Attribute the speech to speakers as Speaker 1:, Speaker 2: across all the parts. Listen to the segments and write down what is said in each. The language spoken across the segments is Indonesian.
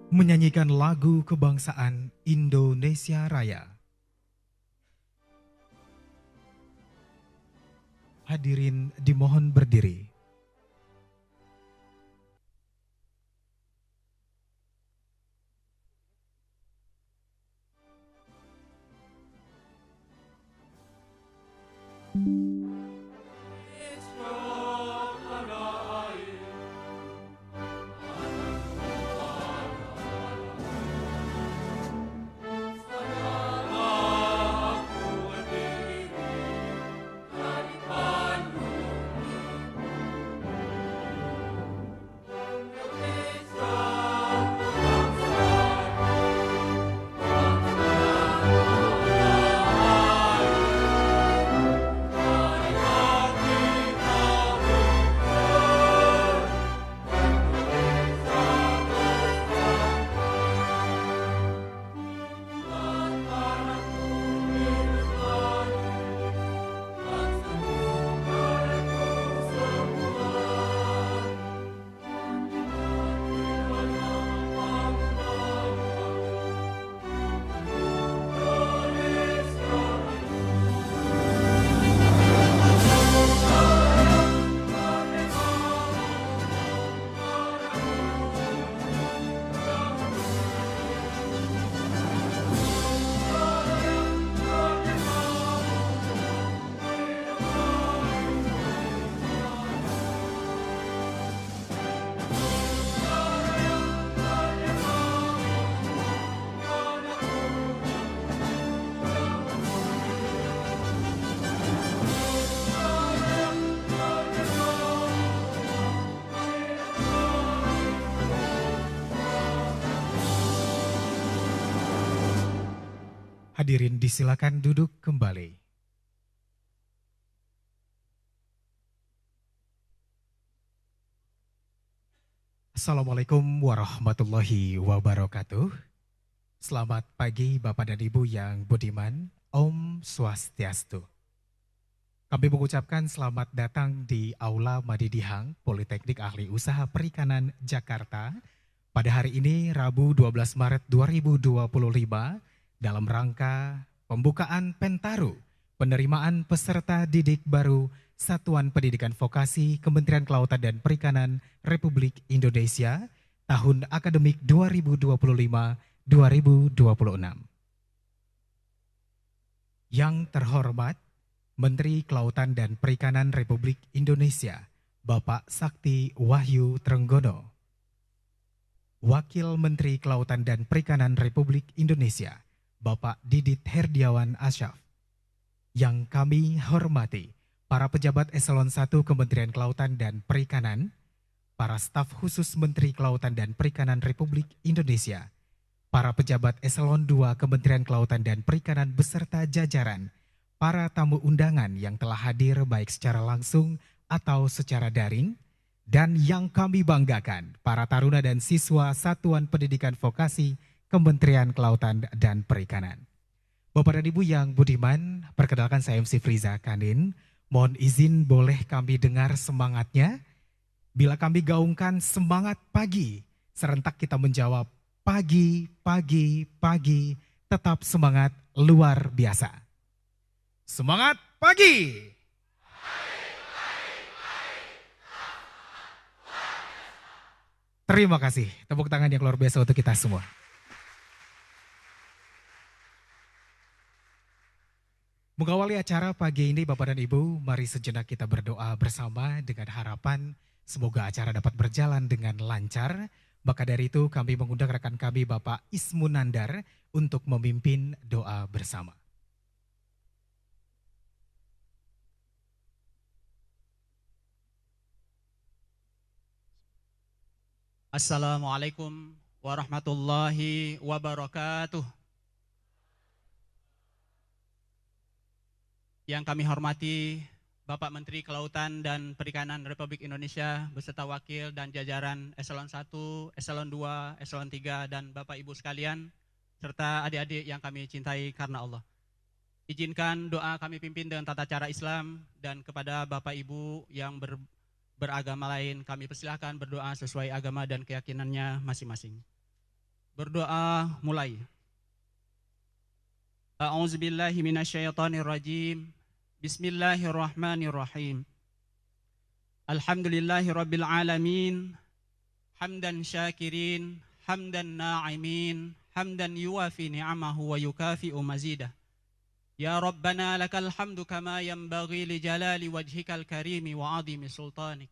Speaker 1: menyanyikan lagu kebangsaan Indonesia Raya. Hadirin dimohon berdiri. Hadirin disilakan duduk kembali. Assalamualaikum warahmatullahi wabarakatuh. Selamat pagi Bapak dan Ibu yang budiman, Om Swastiastu. Kami mengucapkan selamat datang di Aula Madidihang, Politeknik Ahli Usaha Perikanan, Jakarta. Pada hari ini, Rabu 12 Maret 2025, dalam rangka pembukaan Pentaru, penerimaan peserta didik baru Satuan Pendidikan Vokasi Kementerian Kelautan dan Perikanan Republik Indonesia tahun akademik 2025-2026. Yang terhormat Menteri Kelautan dan Perikanan Republik Indonesia, Bapak Sakti Wahyu Trenggono. Wakil Menteri Kelautan dan Perikanan Republik Indonesia, Bapak Didit Herdiawan Asyaf. Yang kami hormati, para pejabat Eselon 1 Kementerian Kelautan dan Perikanan, para staf khusus Menteri Kelautan dan Perikanan Republik Indonesia, para pejabat Eselon 2 Kementerian Kelautan dan Perikanan beserta jajaran, para tamu undangan yang telah hadir baik secara langsung atau secara daring, dan yang kami banggakan, para taruna dan siswa Satuan Pendidikan Vokasi Kementerian Kelautan dan Perikanan. Bapak dan Ibu yang budiman, perkenalkan saya MC Friza Kanin. Mohon izin boleh kami dengar semangatnya. Bila kami gaungkan semangat pagi, serentak kita menjawab pagi, pagi, pagi, tetap semangat luar biasa. Semangat pagi! Terima kasih, tepuk tangan yang luar biasa untuk kita semua. Mengawali acara pagi ini Bapak dan Ibu, mari sejenak kita berdoa bersama dengan harapan semoga acara dapat berjalan dengan lancar. Maka dari itu kami mengundang rekan kami Bapak Ismunandar untuk memimpin doa bersama.
Speaker 2: Assalamualaikum warahmatullahi wabarakatuh. Yang kami hormati Bapak Menteri Kelautan dan Perikanan Republik Indonesia beserta wakil dan jajaran Eselon 1, Eselon 2, Eselon 3 dan Bapak Ibu sekalian serta adik-adik yang kami cintai karena Allah. Izinkan doa kami pimpin dengan tata cara Islam dan kepada Bapak Ibu yang beragama lain kami persilahkan berdoa sesuai agama dan keyakinannya masing-masing. Berdoa mulai. A'udzubillahi minasyaitonirrajim. Bismillahirrahmanirrahim. Alhamdulillahirabbil alamin. Hamdan syakirin, hamdan na'imin, hamdan yuwafi ni'amahu wa yukafi'u mazidah. Ya Rabbana lakal hamdu kama yanbaghi li jalali wajhikal karimi wa 'azimi sultanik.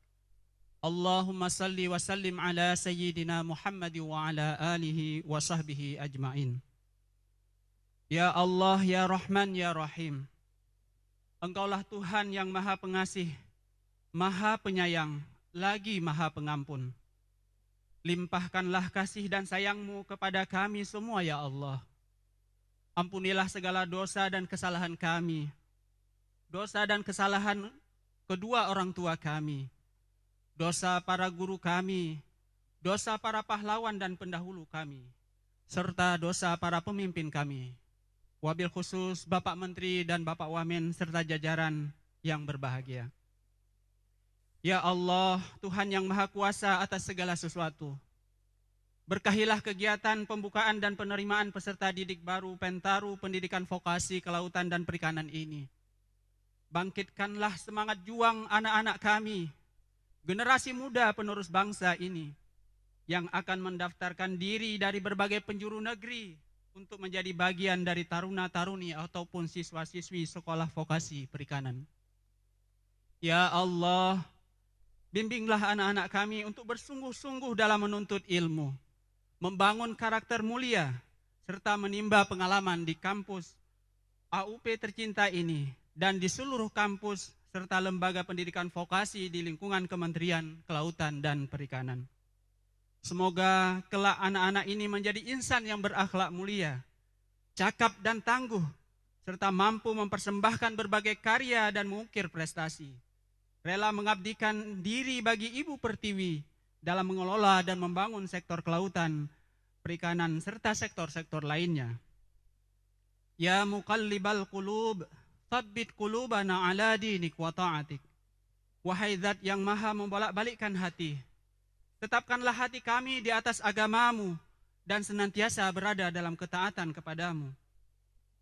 Speaker 2: Allahumma salli wa sallim ala sayyidina Muhammad wa ala alihi wa sahbihi ajma'in. Ya Allah, ya Rahman, ya Rahim. Engkaulah Tuhan yang Maha Pengasih, Maha Penyayang, lagi Maha Pengampun. Limpahkanlah kasih dan sayang-Mu kepada kami semua, ya Allah. Ampunilah segala dosa dan kesalahan kami, dosa dan kesalahan kedua orang tua kami, dosa para guru kami, dosa para pahlawan dan pendahulu kami, serta dosa para pemimpin kami. Wabil khusus Bapak Menteri dan Bapak Wamen serta jajaran yang berbahagia. Ya Allah, Tuhan yang Maha Kuasa atas segala sesuatu. Berkahilah kegiatan pembukaan dan penerimaan peserta didik baru Pentaru Pendidikan Vokasi Kelautan dan Perikanan ini. Bangkitkanlah semangat juang anak-anak kami, generasi muda penerus bangsa ini, yang akan mendaftarkan diri dari berbagai penjuru negeri untuk menjadi bagian dari taruna-taruni ataupun siswa-siswi sekolah vokasi perikanan. Ya Allah, bimbinglah anak-anak kami untuk bersungguh-sungguh dalam menuntut ilmu, membangun karakter mulia, serta menimba pengalaman di kampus AUP tercinta ini dan di seluruh kampus serta lembaga pendidikan vokasi di lingkungan Kementerian Kelautan dan Perikanan. Semoga kelak anak-anak ini menjadi insan yang berakhlak mulia, cakap dan tangguh, serta mampu mempersembahkan berbagai karya dan mengukir prestasi. Rela mengabdikan diri bagi Ibu Pertiwi dalam mengelola dan membangun sektor kelautan, perikanan, serta sektor-sektor lainnya. Ya muqallibal qulub, tsabbit qulubana ala dinik wa ta'atik. Wahai Zat yang Maha membolak-balikkan hati, tetapkanlah hati kami di atas agama-Mu dan senantiasa berada dalam ketaatan kepadamu.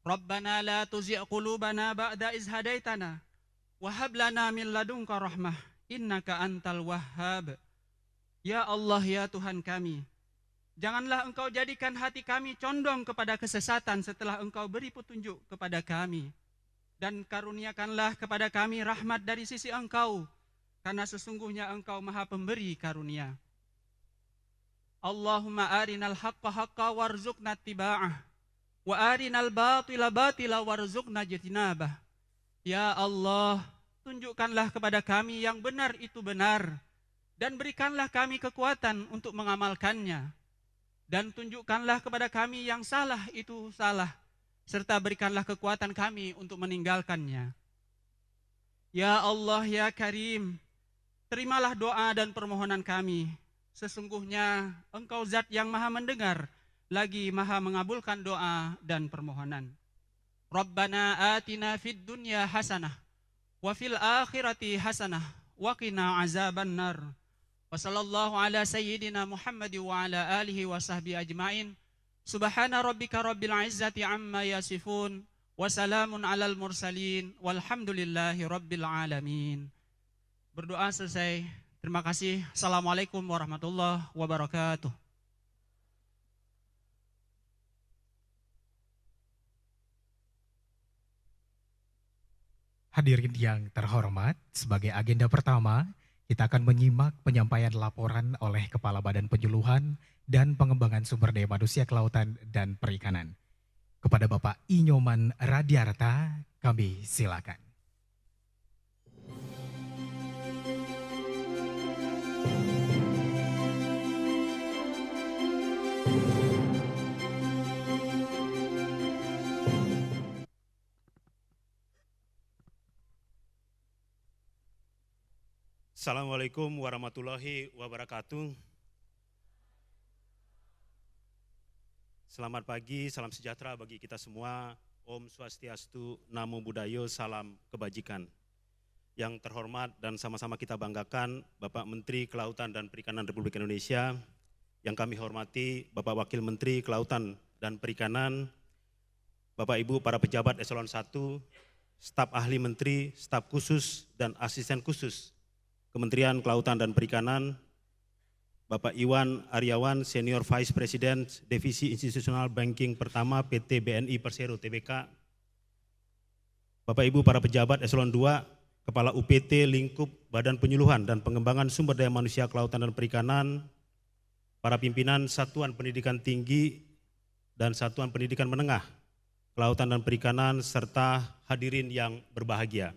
Speaker 2: Rabbana la tuzigh qulubana ba'da iz hadaitana wa hab lana min ladunka rahmah innaka antal wahhab. Ya Allah, ya Tuhan kami, janganlah Engkau jadikan hati kami condong kepada kesesatan setelah Engkau beri petunjuk kepada kami. Dan karuniakanlah kepada kami rahmat dari sisi Engkau, karena sesungguhnya Engkau Maha Pemberi karunia. Allahumma arinal haqqa haqqa warzuqna ittiba'ah wa arinal batila batila warzuqna ijtinabah. Ya Allah, tunjukkanlah kepada kami yang benar itu benar dan berikanlah kami kekuatan untuk mengamalkannya. Dan tunjukkanlah kepada kami yang salah itu salah, serta berikanlah kekuatan kami untuk meninggalkannya. Ya Allah, ya Karim, terimalah doa dan permohonan kami. Sesungguhnya Engkau Zat yang Maha mendengar, lagi Maha mengabulkan doa dan permohonan. Rabbana atina fid dunya hasanah, wa fil akhirati hasanah, wa qina azabannar. Wa sallallahu ala sayyidina Muhammad wa ala alihi wa sahbihi ajma'in. Subhana rabbika rabbil izzati amma yasifun, wa salamun alal mursalin, walhamdulillahi rabbil alamin. Berdoa selesai. Terima kasih. Assalamualaikum warahmatullahi wabarakatuh.
Speaker 1: Hadirin yang terhormat, sebagai agenda pertama, kita akan menyimak penyampaian laporan oleh Kepala Badan Penyuluhan dan Pengembangan Sumber Daya Manusia Kelautan dan Perikanan. Kepada Bapak Inyoman Radiarta, kami silakan.
Speaker 3: Assalamualaikum warahmatullahi wabarakatuh. Selamat pagi, salam sejahtera bagi kita semua. Om Swastiastu, Namo Buddhaya, salam kebajikan. Yang terhormat dan sama-sama kita banggakan, Bapak Menteri Kelautan dan Perikanan Republik Indonesia, yang kami hormati Bapak Wakil Menteri Kelautan dan Perikanan, Bapak Ibu para pejabat eselon 1, staf ahli menteri, staf khusus dan asisten khusus Kementerian Kelautan dan Perikanan, Bapak Iwan Aryawan, Senior Vice President Divisi Institutional Banking Pertama PT BNI Persero Tbk, Bapak Ibu para pejabat eselon 2, Kepala UPT Lingkup Badan Penyuluhan dan Pengembangan Sumber Daya Manusia Kelautan dan Perikanan, para pimpinan Satuan Pendidikan Tinggi dan Satuan Pendidikan Menengah Kelautan dan Perikanan, serta hadirin yang berbahagia.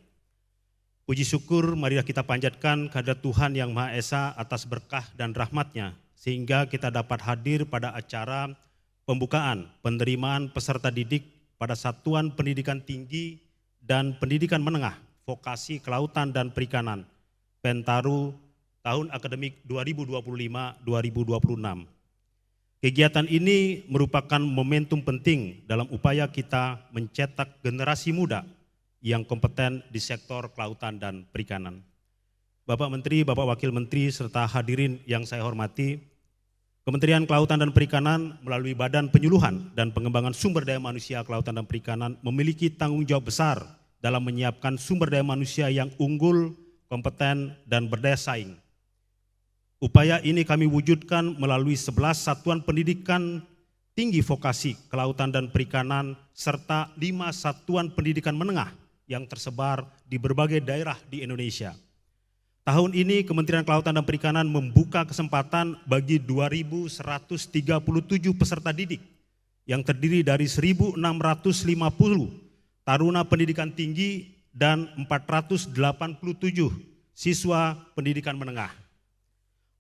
Speaker 3: Puji syukur marilah kita panjatkan kehadirat Tuhan Yang Maha Esa atas berkah dan rahmat-Nya, sehingga kita dapat hadir pada acara pembukaan penerimaan peserta didik pada Satuan Pendidikan Tinggi dan Pendidikan Menengah Vokasi Kelautan dan Perikanan Pentaru tahun akademik 2025-2026. Kegiatan ini merupakan momentum penting dalam upaya kita mencetak generasi muda yang kompeten di sektor kelautan dan perikanan. Bapak Menteri, Bapak Wakil Menteri, serta hadirin yang saya hormati, Kementerian Kelautan dan Perikanan melalui Badan Penyuluhan dan Pengembangan Sumber Daya Manusia Kelautan dan Perikanan memiliki tanggung jawab besar dalam menyiapkan sumber daya manusia yang unggul, kompeten, dan berdaya saing. Upaya ini kami wujudkan melalui 11 satuan pendidikan tinggi vokasi kelautan dan perikanan serta 5 satuan pendidikan menengah yang tersebar di berbagai daerah di Indonesia. Tahun ini Kementerian Kelautan dan Perikanan membuka kesempatan bagi 2.137 peserta didik yang terdiri dari 1.650 taruna pendidikan tinggi dan 487 siswa pendidikan menengah.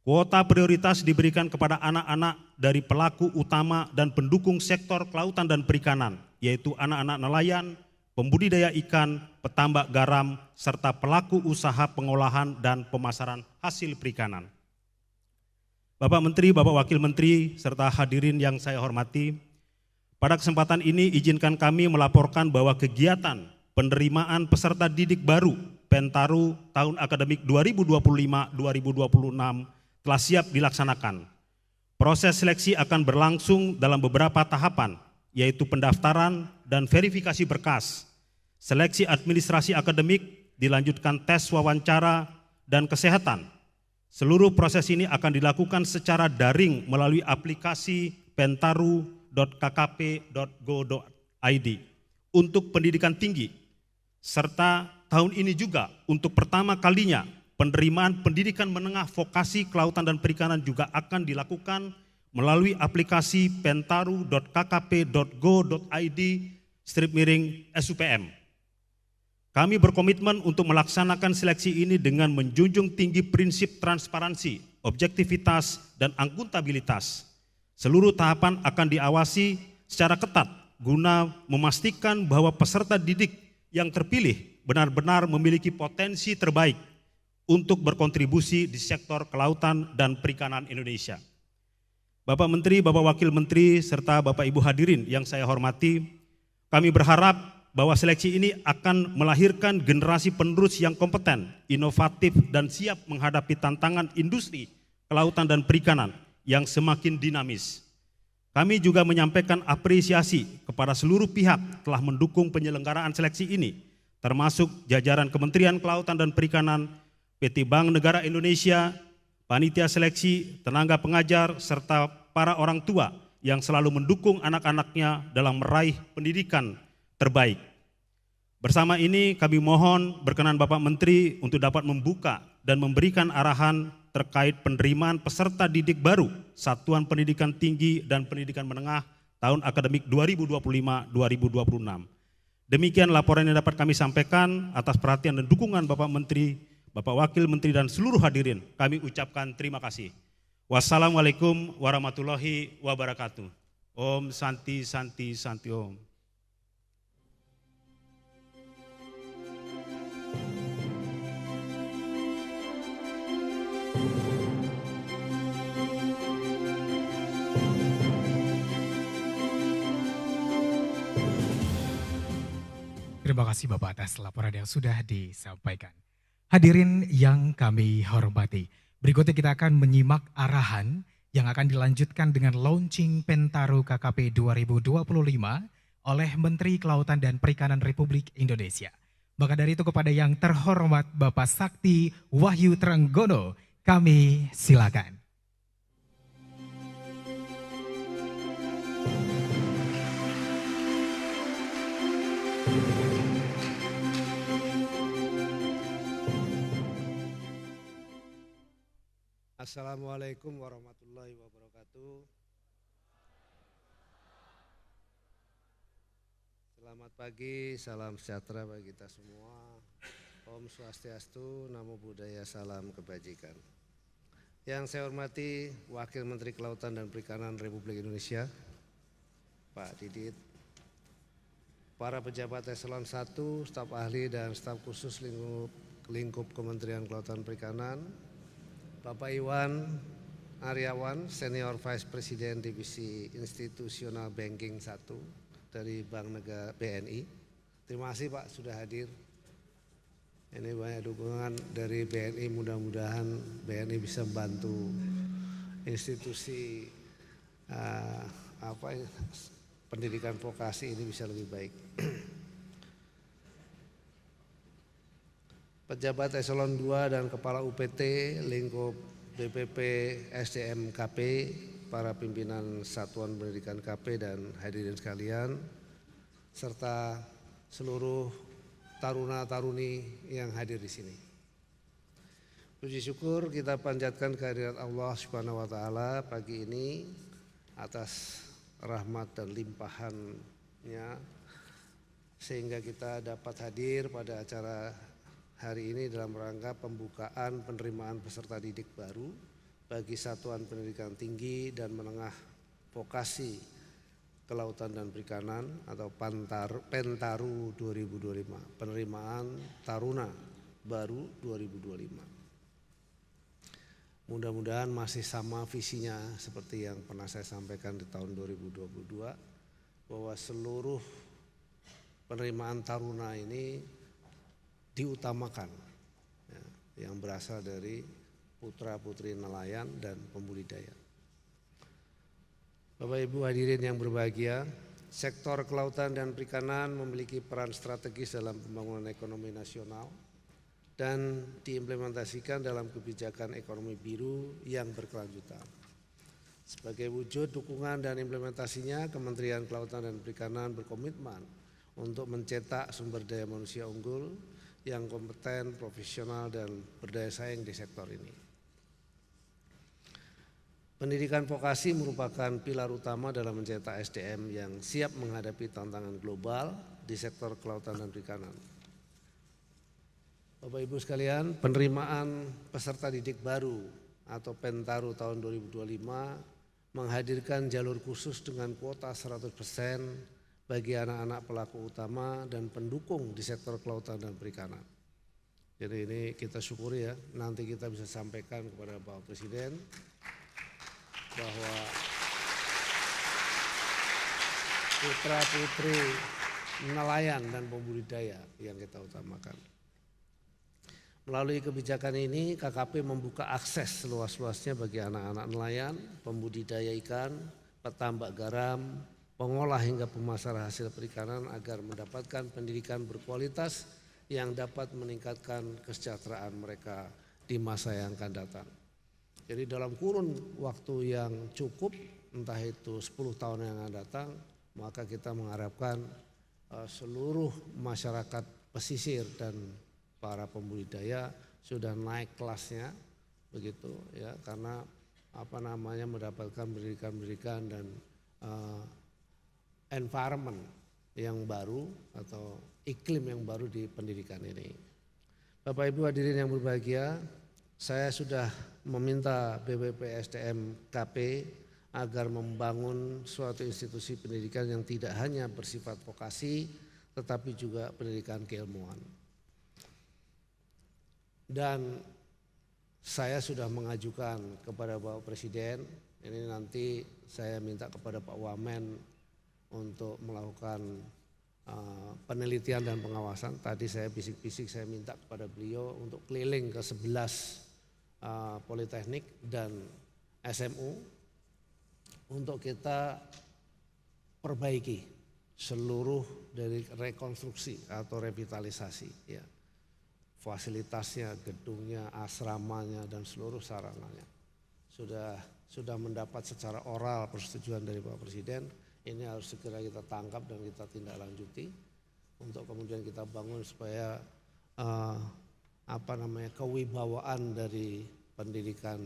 Speaker 3: Kuota prioritas diberikan kepada anak-anak dari pelaku utama dan pendukung sektor kelautan dan perikanan, yaitu anak-anak nelayan, pembudidaya ikan, petambak garam, serta pelaku usaha pengolahan dan pemasaran hasil perikanan. Bapak Menteri, Bapak Wakil Menteri, serta hadirin yang saya hormati, pada kesempatan ini izinkan kami melaporkan bahwa kegiatan penerimaan peserta didik baru Pentaru tahun akademik 2025-2026 telah siap dilaksanakan. Proses seleksi akan berlangsung dalam beberapa tahapan, yaitu pendaftaran dan verifikasi berkas, seleksi administrasi akademik, dilanjutkan tes wawancara dan kesehatan. Seluruh proses ini akan dilakukan secara daring melalui aplikasi pentaru.kkp.go.id untuk pendidikan tinggi, serta tahun ini juga untuk pertama kalinya penerimaan pendidikan menengah vokasi kelautan dan perikanan juga akan dilakukan melalui aplikasi pentaru.kkp.go.id/SUPM. Kami berkomitmen untuk melaksanakan seleksi ini dengan menjunjung tinggi prinsip transparansi, objektivitas, dan akuntabilitas. Seluruh tahapan akan diawasi secara ketat guna memastikan bahwa peserta didik yang terpilih benar-benar memiliki potensi terbaik untuk berkontribusi di sektor kelautan dan perikanan Indonesia. Bapak Menteri, Bapak Wakil Menteri, serta Bapak Ibu hadirin yang saya hormati, kami berharap bahwa seleksi ini akan melahirkan generasi penerus yang kompeten, inovatif, dan siap menghadapi tantangan industri kelautan dan perikanan yang semakin dinamis. Kami juga menyampaikan apresiasi kepada seluruh pihak telah mendukung penyelenggaraan seleksi ini, termasuk jajaran Kementerian Kelautan dan Perikanan, PT Bank Negara Indonesia, panitia seleksi, tenaga pengajar, serta para orang tua yang selalu mendukung anak-anaknya dalam meraih pendidikan terbaik. Bersama ini kami mohon berkenan Bapak Menteri untuk dapat membuka dan memberikan arahan terkait penerimaan peserta didik baru Satuan Pendidikan Tinggi dan Pendidikan Menengah tahun akademik 2025-2026. Demikian laporan yang dapat kami sampaikan. Atas perhatian dan dukungan Bapak Menteri, Bapak Wakil Menteri, dan seluruh hadirin, kami ucapkan terima kasih. Wassalamualaikum warahmatullahi wabarakatuh. Om Santi Santi Santi Om.
Speaker 1: Terima kasih Bapak atas laporan yang sudah disampaikan. Hadirin yang kami hormati, berikutnya kita akan menyimak arahan yang akan dilanjutkan dengan launching Pentaru KKP 2025 oleh Menteri Kelautan dan Perikanan Republik Indonesia. Maka dari itu kepada yang terhormat Bapak Sakti Wahyu Trenggono, kami silakan.
Speaker 4: Assalamualaikum warahmatullahi wabarakatuh. Selamat pagi, salam sejahtera bagi kita semua. Om Swastiastu, Namo Buddhaya, salam kebajikan. Yang saya hormati Wakil Menteri Kelautan dan Perikanan Republik Indonesia, Pak Didit, para pejabat eselon 1, staf ahli dan staf khusus lingkup Kementerian Kelautan Perikanan, Bapak Iwan Aryawan, Senior Vice President Divisi Institusional Banking 1 dari Bank Negara BNI. Terima kasih Pak sudah hadir. Ini banyak dukungan dari BNI, mudah-mudahan BNI bisa membantu institusi pendidikan vokasi ini bisa lebih baik. Pejabat eselon 2 dan kepala UPT lingkup BPP SDM KP, para pimpinan Satuan Pendidikan KP dan hadirin sekalian, serta seluruh taruna-taruni yang hadir di sini. Puji syukur kita panjatkan kehadirat Allah Subhanahu wa taala pagi ini atas rahmat dan limpahannya sehingga kita dapat hadir pada acara hari ini dalam rangka pembukaan penerimaan peserta didik baru bagi Satuan Pendidikan Tinggi dan Menengah Vokasi Kelautan dan Perikanan atau Pentaru 2025, penerimaan taruna baru 2025. Mudah-mudahan masih sama visinya seperti yang pernah saya sampaikan di tahun 2022 bahwa seluruh penerimaan taruna ini diutamakan ya, yang berasal dari putra-putri nelayan dan pembudidaya. Bapak Ibu hadirin yang berbahagia, sektor kelautan dan perikanan memiliki peran strategis dalam pembangunan ekonomi nasional dan diimplementasikan dalam kebijakan ekonomi biru yang berkelanjutan. Sebagai wujud dukungan dan implementasinya, Kementerian Kelautan dan Perikanan berkomitmen untuk mencetak sumber daya manusia unggul yang kompeten, profesional, dan berdaya saing di sektor ini. Pendidikan vokasi merupakan pilar utama dalam mencetak SDM yang siap menghadapi tantangan global di sektor kelautan dan perikanan. Bapak Ibu sekalian, penerimaan peserta didik baru atau Pentaru tahun 2025 menghadirkan jalur khusus dengan kuota 100% bagi anak-anak pelaku utama dan pendukung di sektor kelautan dan perikanan. Jadi ini kita syukuri ya, nanti kita bisa sampaikan kepada Bapak Presiden bahwa putra-putri nelayan dan pembudidaya yang kita utamakan. Melalui kebijakan ini, KKP membuka akses seluas-luasnya bagi anak-anak nelayan, pembudidaya ikan, petambak garam, pengolah hingga pemasar hasil perikanan agar mendapatkan pendidikan berkualitas yang dapat meningkatkan kesejahteraan mereka di masa yang akan datang. Jadi dalam kurun waktu yang cukup, entah itu 10 tahun yang akan datang, maka kita mengharapkan seluruh masyarakat pesisir dan para pembudidaya sudah naik kelasnya begitu ya, karena mendapatkan pendidikan dan environment yang baru atau iklim yang baru di pendidikan ini. Bapak Ibu hadirin yang berbahagia, saya sudah meminta BPP SDM KP agar membangun suatu institusi pendidikan yang tidak hanya bersifat vokasi tetapi juga pendidikan keilmuan. Dan saya sudah mengajukan kepada Bapak Presiden, ini nanti saya minta kepada Pak Wamen untuk melakukan penelitian dan pengawasan. Tadi saya bisik-bisik saya minta kepada beliau untuk keliling ke 11 politeknik dan SMU untuk kita perbaiki seluruh dari rekonstruksi atau revitalisasi ya. Fasilitasnya, gedungnya, asramanya dan seluruh sarananya sudah mendapat secara oral persetujuan dari Pak Presiden. Ini harus segera kita tangkap dan kita tindak lanjuti untuk kemudian kita bangun supaya kewibawaan dari pendidikan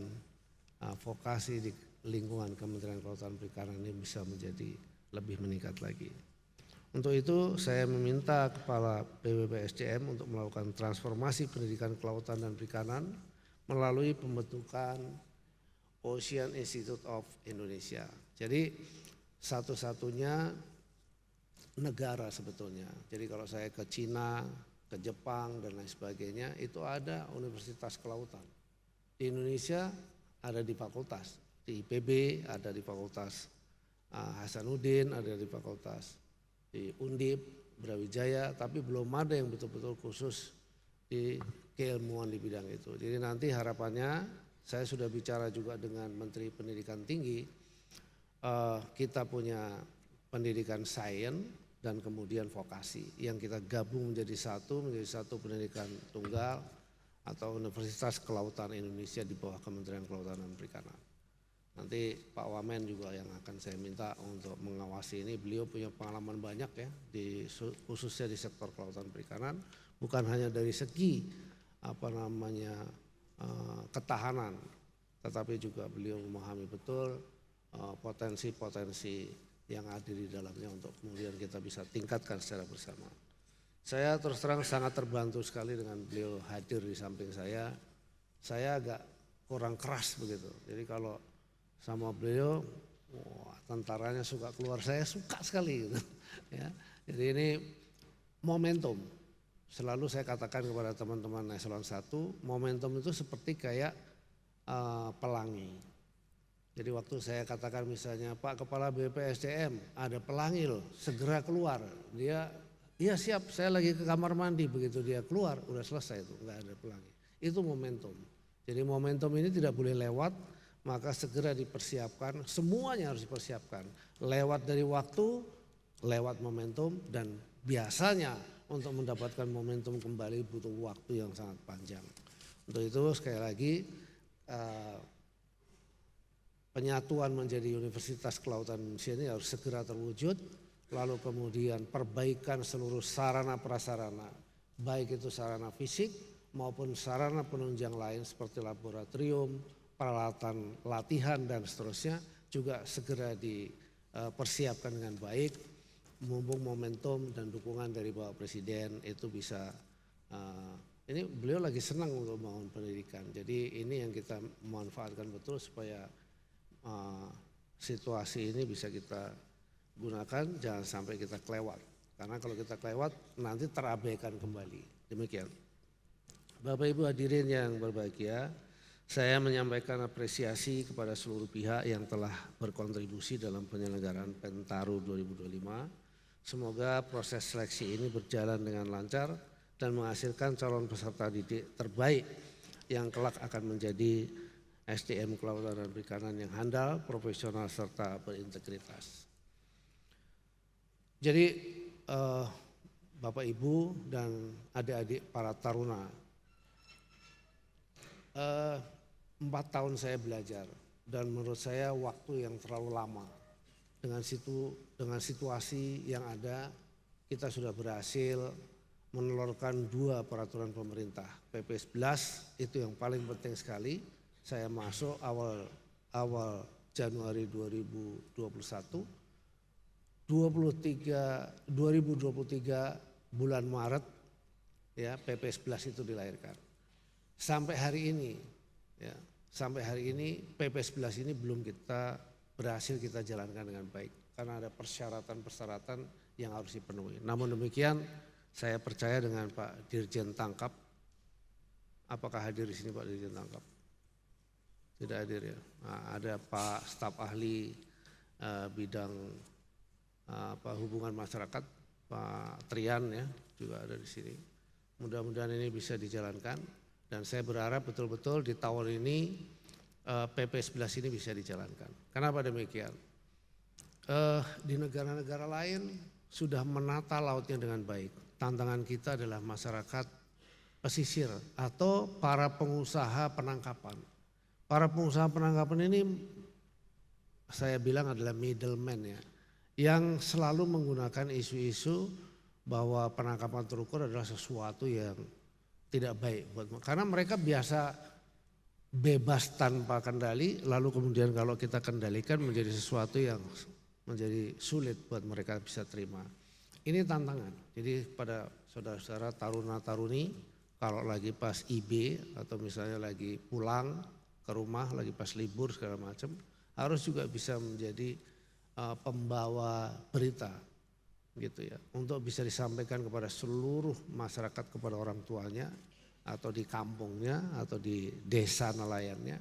Speaker 4: vokasi di lingkungan Kementerian Kelautan Perikanan ini bisa menjadi lebih meningkat lagi. Untuk itu saya meminta Kepala BPPSDM untuk melakukan transformasi pendidikan kelautan dan perikanan melalui pembentukan Ocean Institute of Indonesia. Jadi satu-satunya negara sebetulnya. Jadi kalau saya ke Cina, ke Jepang dan lain sebagainya itu ada universitas kelautan. Di Indonesia ada di fakultas, di IPB ada di fakultas Hasanuddin, ada di fakultas di Undip, Brawijaya, tapi belum ada yang betul-betul khusus di keilmuan di bidang itu. Jadi nanti harapannya saya sudah bicara juga dengan Menteri Pendidikan Tinggi, kita punya pendidikan sains dan kemudian vokasi yang kita gabung menjadi satu pendidikan tunggal atau Universitas Kelautan Indonesia di bawah Kementerian Kelautan dan Perikanan. Nanti Pak Wamen juga yang akan saya minta untuk mengawasi ini. Beliau punya pengalaman banyak ya, khususnya di sektor kelautan perikanan, bukan hanya dari segi ketahanan, tetapi juga beliau memahami betul potensi-potensi yang ada di dalamnya untuk kemudian kita bisa tingkatkan secara bersama. Saya terus terang sangat terbantu sekali dengan beliau hadir di samping saya. Saya agak kurang keras begitu. Jadi kalau sama beliau, tentaranya suka keluar, saya suka sekali gitu. Ya. Jadi ini momentum. Selalu saya katakan kepada teman-teman eselon 1, momentum itu seperti kayak pelangi. Jadi waktu saya katakan misalnya Pak Kepala BPSDM ada pelangi loh, segera keluar. Dia, iya siap, saya lagi ke kamar mandi, begitu dia keluar udah selesai itu, nggak ada pelangi. Itu momentum. Jadi momentum ini tidak boleh lewat. Maka segera dipersiapkan, semuanya harus dipersiapkan. Lewat dari waktu, lewat momentum, dan biasanya untuk mendapatkan momentum kembali butuh waktu yang sangat panjang. Untuk itu sekali lagi penyatuan menjadi Universitas Kelautan Indonesia ini harus segera terwujud. Lalu kemudian perbaikan seluruh sarana prasarana, baik itu sarana fisik maupun sarana penunjang lain seperti laboratorium, peralatan latihan dan seterusnya juga segera dipersiapkan dengan baik, mumpung momentum dan dukungan dari Bapak Presiden itu bisa, ini beliau lagi senang untuk membangun pendidikan, jadi ini yang kita manfaatkan betul supaya situasi ini bisa kita gunakan, jangan sampai kita kelewat, karena kalau kita kelewat nanti terabaikan kembali. Demikian. Bapak Ibu hadirin yang berbahagia, saya menyampaikan apresiasi kepada seluruh pihak yang telah berkontribusi dalam penyelenggaraan Pentaru 2025. Semoga proses seleksi ini berjalan dengan lancar dan menghasilkan calon peserta didik terbaik yang kelak akan menjadi SDM Kelautan dan Perikanan yang handal, profesional serta berintegritas. Jadi Bapak Ibu dan adik-adik para taruna, 4 tahun saya belajar dan menurut saya waktu yang terlalu lama. Dengan situasi yang ada, kita sudah berhasil menelurkan 2 peraturan pemerintah. PP 11 itu yang paling penting sekali. Saya masuk awal Januari 2021. 2023 bulan Maret ya PP 11 itu dilahirkan. Sampai hari ini ya, sampai hari ini PP 11 ini belum berhasil kita jalankan dengan baik karena ada persyaratan-persyaratan yang harus dipenuhi. Namun demikian saya percaya dengan Pak Dirjen Tangkap. Apakah hadir di sini Pak Dirjen Tangkap? Tidak hadir ya. Nah, ada Pak staf ahli bidang hubungan masyarakat Pak Trian ya juga ada di sini. Mudah-mudahan ini bisa dijalankan. Dan saya berharap betul-betul di tahun ini PP 11 ini bisa dijalankan. Kenapa demikian? di negara-negara lain sudah menata lautnya dengan baik. Tantangan kita adalah masyarakat pesisir atau para pengusaha penangkapan. Para pengusaha penangkapan ini saya bilang adalah middleman ya, yang selalu menggunakan isu-isu bahwa penangkapan terukur adalah sesuatu yang tidak baik karena mereka biasa bebas tanpa kendali, lalu kemudian kalau kita kendalikan menjadi sesuatu yang menjadi sulit buat mereka bisa terima. Ini tantangan. Jadi pada saudara-saudara taruna-taruni kalau lagi pas IB atau misalnya lagi pulang ke rumah, lagi pas libur segala macam, harus juga bisa menjadi pembawa berita gitu ya, untuk bisa disampaikan kepada seluruh masyarakat, kepada orang tuanya atau di kampungnya atau di desa nelayannya,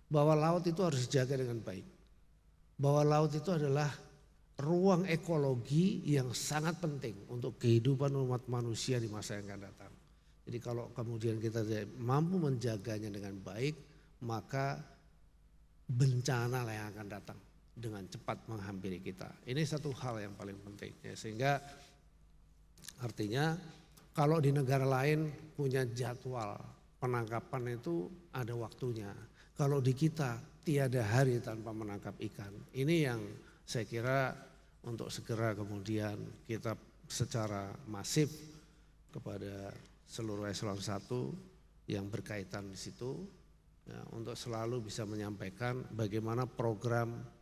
Speaker 4: bahwa laut itu harus dijaga dengan baik. Bahwa laut itu adalah ruang ekologi yang sangat penting untuk kehidupan umat manusia di masa yang akan datang. Jadi kalau kemudian kita mampu menjaganya dengan baik, maka bencana lah yang akan datang dengan cepat menghampiri kita. Ini satu hal yang paling penting ya, sehingga artinya kalau di negara lain punya jadwal penangkapan itu ada waktunya. Kalau di kita tiada hari tanpa menangkap ikan. Ini yang saya kira untuk segera kemudian kita secara masif kepada seluruh eselon 1 yang berkaitan di situ ya, untuk selalu bisa menyampaikan bagaimana program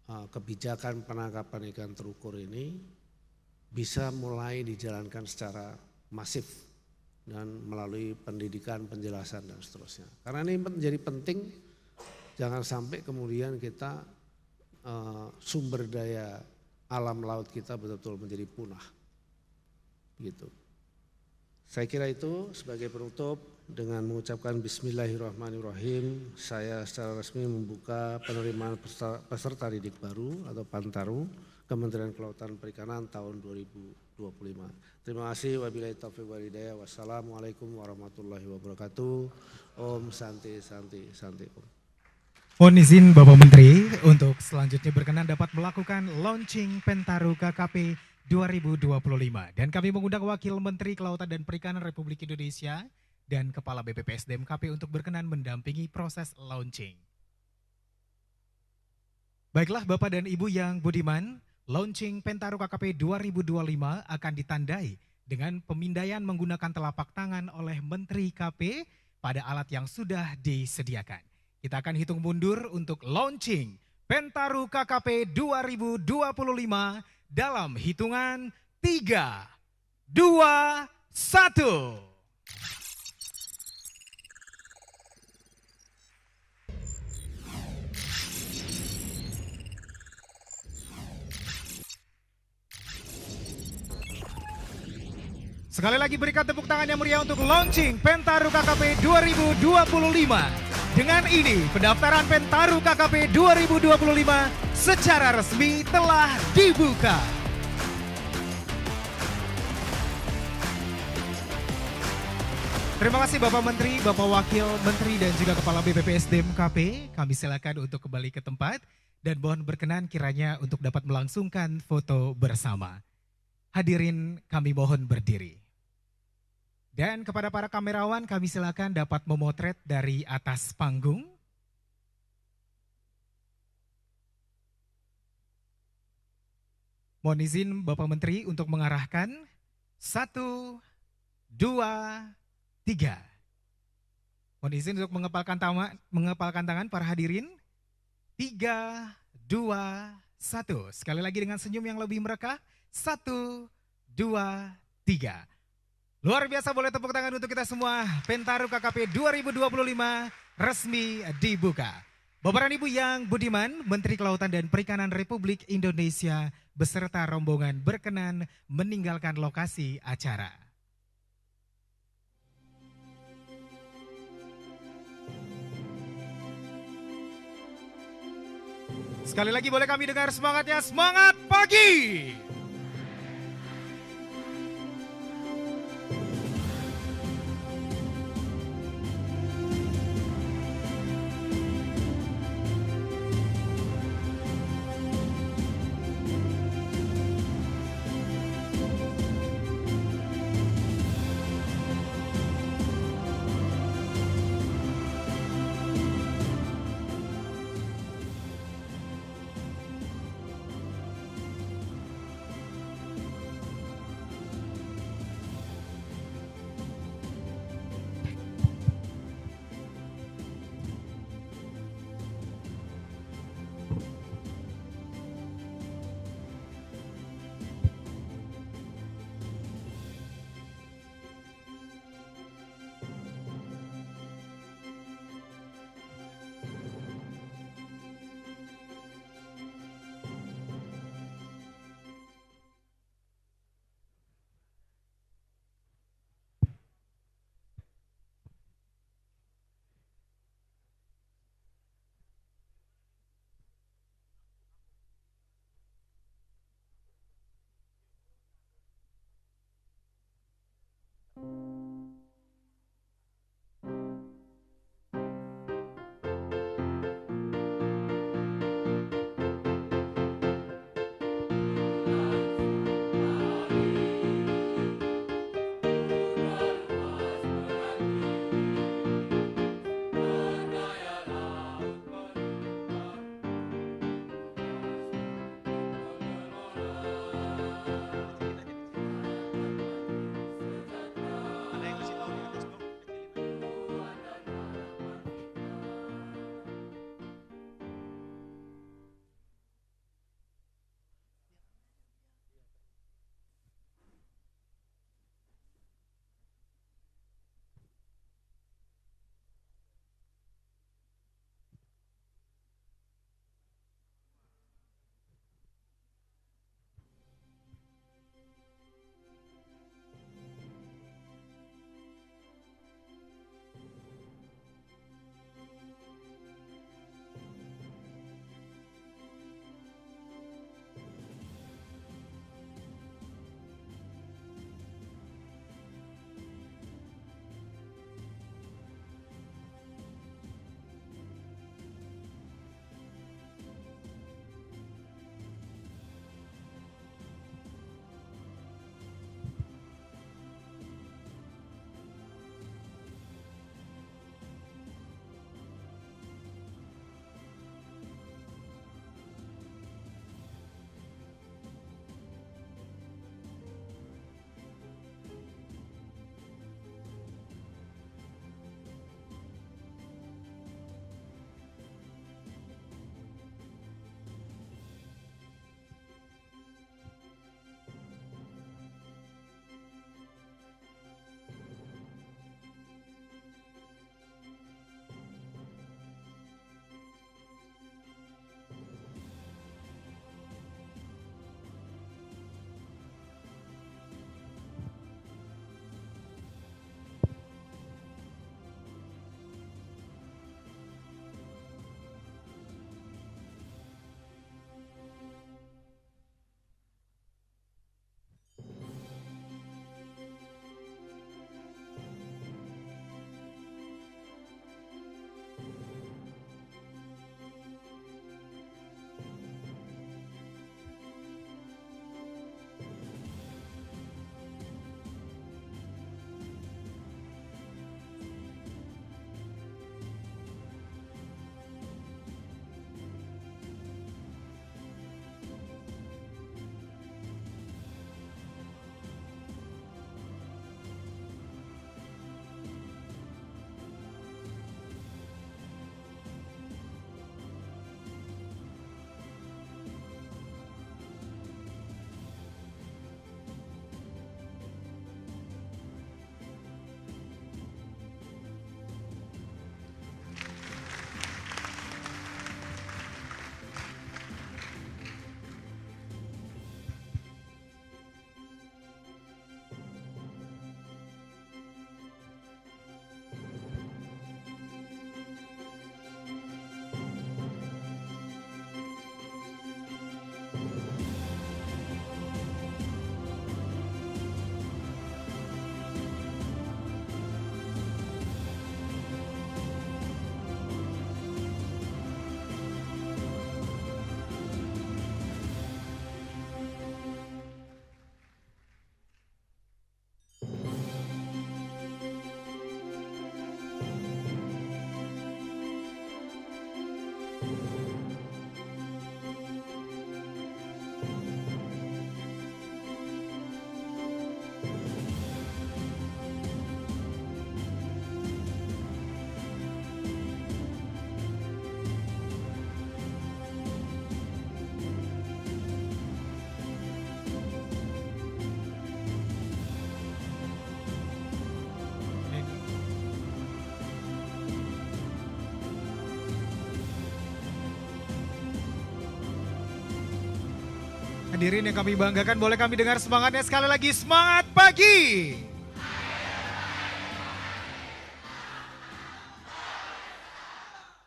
Speaker 4: kebijakan penangkapan ikan terukur ini bisa mulai dijalankan secara masif dan melalui pendidikan, penjelasan dan seterusnya. Karena ini menjadi penting, jangan sampai kemudian kita sumber daya alam laut kita betul-betul menjadi punah. Gitu. Saya kira itu sebagai penutup. Dengan mengucapkan bismillahirrahmanirrahim, saya secara resmi membuka penerimaan peserta didik baru atau Pantaru Kementerian Kelautan Perikanan tahun 2025. Terima kasih, wabillahi taufiq wal hidayah. Wassalamualaikum warahmatullahi wabarakatuh. Om Santi Santi Santi Om.
Speaker 1: Mohon izin Bapak Menteri untuk selanjutnya berkenan dapat melakukan launching Pentaru KKP 2025. Dan kami mengundang Wakil Menteri Kelautan dan Perikanan Republik Indonesia dan Kepala BPPSDM KP untuk berkenan mendampingi proses launching. Baiklah Bapak dan Ibu yang budiman, launching Pentaru KKP 2025 akan ditandai dengan pemindaian menggunakan telapak tangan oleh Menteri KP pada alat yang sudah disediakan. Kita akan hitung mundur untuk launching Pentaru KKP 2025 dalam hitungan 3, 2, 1. Sekali lagi berikan tepuk tangan yang meriah untuk launching Pentaru KKP 2025. Dengan ini pendaftaran Pentaru KKP 2025 secara resmi telah dibuka. Terima kasih Bapak Menteri, Bapak Wakil Menteri dan juga Kepala BPPSDM KP. Kami silakan untuk kembali ke tempat dan mohon berkenan kiranya untuk dapat melangsungkan foto bersama. Hadirin kami mohon berdiri. Dan kepada para kamerawan kami silakan dapat memotret dari atas panggung. Mohon izin Bapak Menteri untuk mengarahkan 1, 2, 3. Mohon izin untuk mengepalkan tangan para hadirin. 3, 2, 1. Sekali lagi dengan senyum yang lebih mereka. 1, 2, 3. Luar biasa, boleh tepuk tangan untuk kita semua. Pentaru KKP 2025 resmi dibuka. Bapak dan Ibu yang budiman, Menteri Kelautan dan Perikanan Republik Indonesia beserta rombongan berkenan meninggalkan lokasi acara. Sekali lagi boleh kami dengar semangatnya, semangat pagi! Hadirin yang kami banggakan, boleh kami dengar semangatnya sekali lagi. Semangat pagi!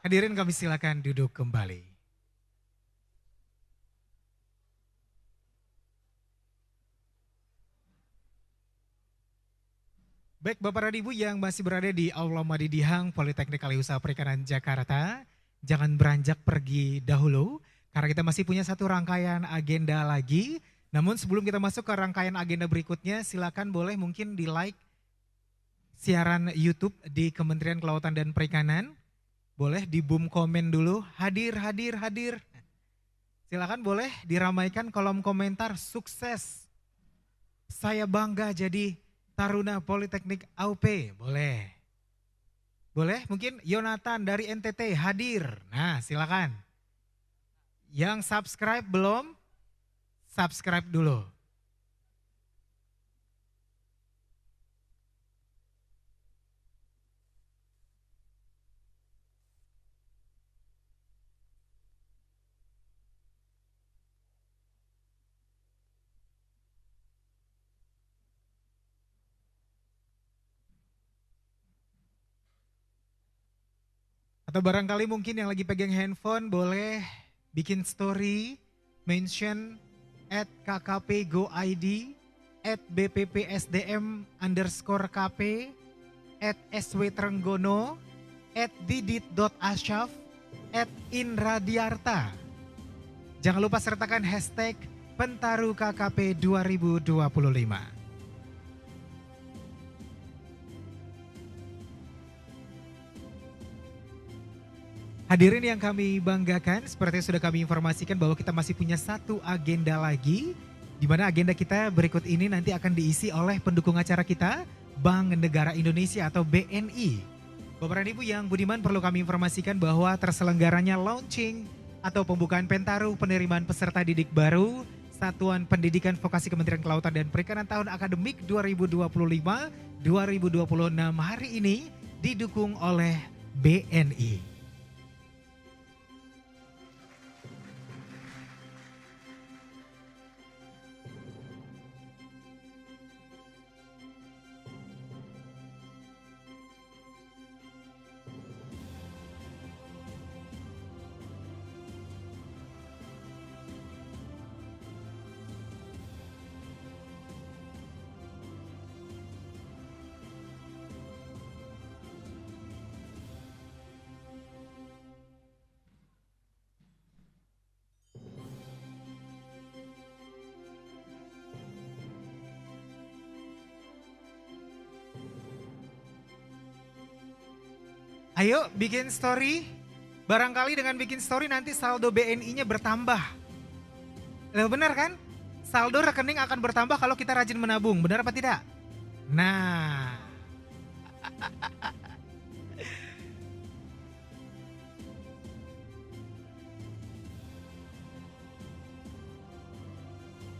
Speaker 1: Hadirin kami silakan duduk kembali. Baik Bapak dan Ibu yang masih berada di Aula Madidihang Politeknik Kaliusaha Perikanan Jakarta, jangan beranjak pergi dahulu karena kita masih punya satu rangkaian agenda lagi. Namun sebelum kita masuk ke rangkaian agenda berikutnya, silakan boleh mungkin di like siaran YouTube di Kementerian Kelautan dan Perikanan. Boleh di boom komen dulu, hadir, hadir, hadir. Silakan boleh diramaikan kolom komentar, sukses. Saya bangga jadi Taruna Politeknik AUP, boleh. Boleh mungkin Yonatan dari NTT hadir. Nah silakan. Yang subscribe belum? Subscribe dulu. Atau barangkali mungkin yang lagi pegang handphone boleh bikin story, mention @kkp_go_id, @bppsdm_kp, @swtrenggono, @didit.asyaf, @inradiarta. Jangan lupa sertakan hashtag Pentaru KKP 2025. Hadirin yang kami banggakan, seperti yang sudah kami informasikan bahwa kita masih punya satu agenda lagi, di mana agenda kita berikut ini nanti akan diisi oleh pendukung acara kita, Bank Negara Indonesia atau BNI. Bapak dan Ibu yang budiman, perlu kami informasikan bahwa terselenggaranya launching atau pembukaan Pentaru penerimaan peserta didik baru Satuan Pendidikan Vokasi Kementerian Kelautan dan Perikanan tahun akademik 2025-2026 hari ini didukung oleh BNI. Ayo bikin story, barangkali dengan bikin story nanti saldo BNI-nya bertambah. Benar kan? Saldo rekening akan bertambah kalau kita rajin menabung, benar apa tidak? Nah.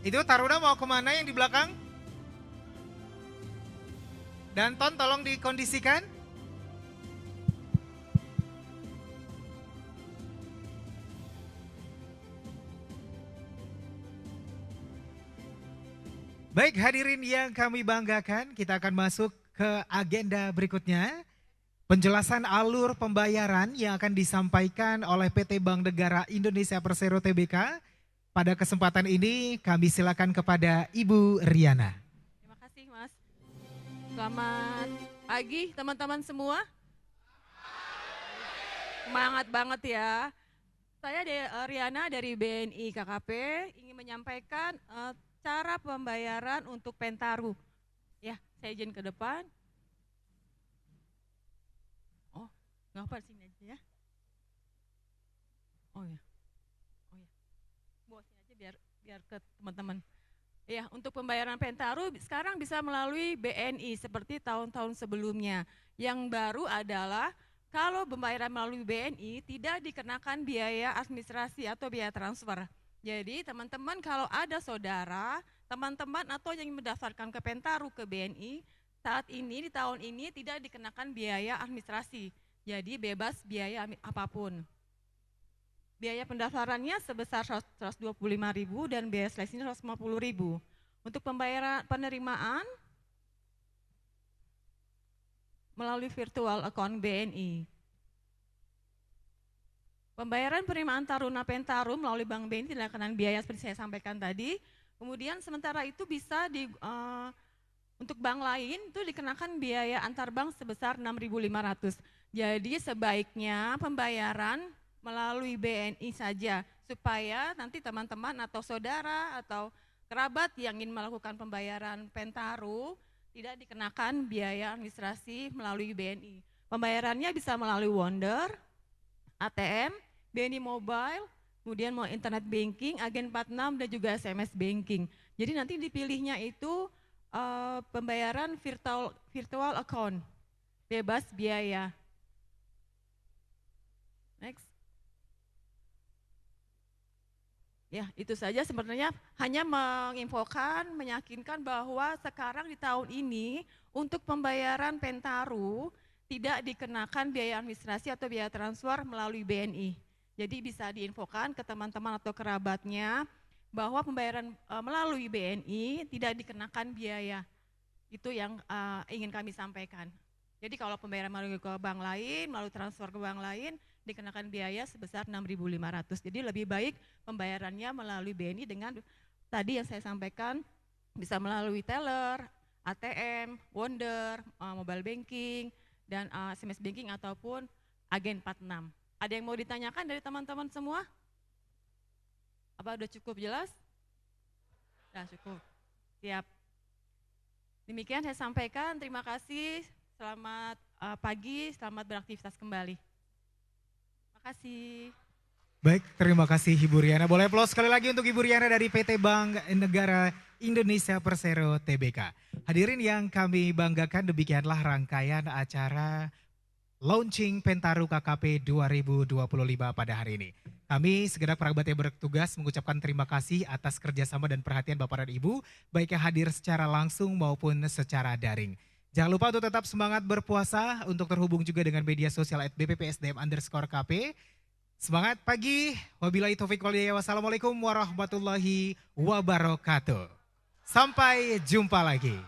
Speaker 1: Itu Taruna mau kemana yang di belakang? Danton tolong dikondisikan. Baik hadirin yang kami banggakan, kita akan masuk ke agenda berikutnya. Penjelasan alur pembayaran yang akan disampaikan oleh PT Bank Negara Indonesia Persero Tbk. Pada kesempatan ini kami silakan kepada Ibu Riana.
Speaker 5: Terima kasih Mas. Selamat pagi teman-teman semua. Semangat banget ya. Saya Riana dari BNI KKP ingin menyampaikan cara pembayaran untuk Pentaru. Ya, saya izin ke depan. Oh, nggak apa sini aja ya. Oh ya, bawa sini aja biar ke teman-teman. Ya, untuk pembayaran Pentaru sekarang bisa melalui BNI seperti tahun-tahun sebelumnya. Yang baru adalah kalau pembayaran melalui BNI tidak dikenakan biaya administrasi atau biaya transfer. Jadi teman-teman kalau ada saudara, teman-teman atau yang mendaftarkan ke Pentaru ke BNI, saat ini di tahun ini tidak dikenakan biaya administrasi. Jadi bebas biaya apapun. biaya pendaftarannya sebesar 125.000 dan biaya seleksinya 150.000. Untuk pembayaran penerimaan melalui virtual account BNI. Pembayaran penerimaan taruna Pentarum melalui Bank BNI tidak kenakan biaya seperti saya sampaikan tadi. Kemudian sementara itu bisa untuk bank lain itu dikenakan biaya antar bank sebesar 6.500. Jadi sebaiknya pembayaran melalui BNI saja supaya nanti teman-teman atau saudara atau kerabat yang ingin melakukan pembayaran Pentaru tidak dikenakan biaya administrasi melalui BNI. Pembayarannya bisa melalui Wonder, ATM, BNI Mobile, kemudian mau internet banking, agen 46 dan juga SMS banking. Jadi nanti dipilihnya itu pembayaran virtual account, bebas biaya. Next. Ya, itu saja sebenarnya hanya menginfokan, meyakinkan bahwa sekarang di tahun ini untuk pembayaran Pentaru tidak dikenakan biaya administrasi atau biaya transfer melalui BNI. Jadi bisa diinfokan ke teman-teman atau kerabatnya bahwa pembayaran melalui BNI tidak dikenakan biaya. Itu yang ingin kami sampaikan. Jadi kalau pembayaran melalui ke bank lain, melalui transfer ke bank lain, dikenakan biaya sebesar 6.500. Jadi lebih baik pembayarannya melalui BNI dengan tadi yang saya sampaikan, bisa melalui teller, ATM, Wonder, mobile banking, dan SMS banking ataupun agen 46. Ada yang mau ditanyakan dari teman-teman semua? Apa udah cukup jelas? Sudah cukup. Siap. Demikian saya sampaikan, terima kasih, selamat pagi, selamat beraktivitas kembali. Terima kasih.
Speaker 1: Baik, terima kasih Ibu Riana. Boleh aplaus sekali lagi untuk Ibu Riana dari PT Bank Negara Indonesia Persero Tbk. Hadirin yang kami banggakan, demikianlah rangkaian acara launching Pentaru KKP 2025 pada hari ini. Kami segenap kerabat yang bertugas mengucapkan terima kasih atas kerjasama dan perhatian Bapak dan Ibu, baik yang hadir secara langsung maupun secara daring. Jangan lupa untuk tetap semangat berpuasa, untuk terhubung juga dengan media sosial @bppsdm_kp. Semangat pagi, wabillahi taufiq wal hidayah, wassalamualaikum warahmatullahi wabarakatuh. Sampai jumpa lagi.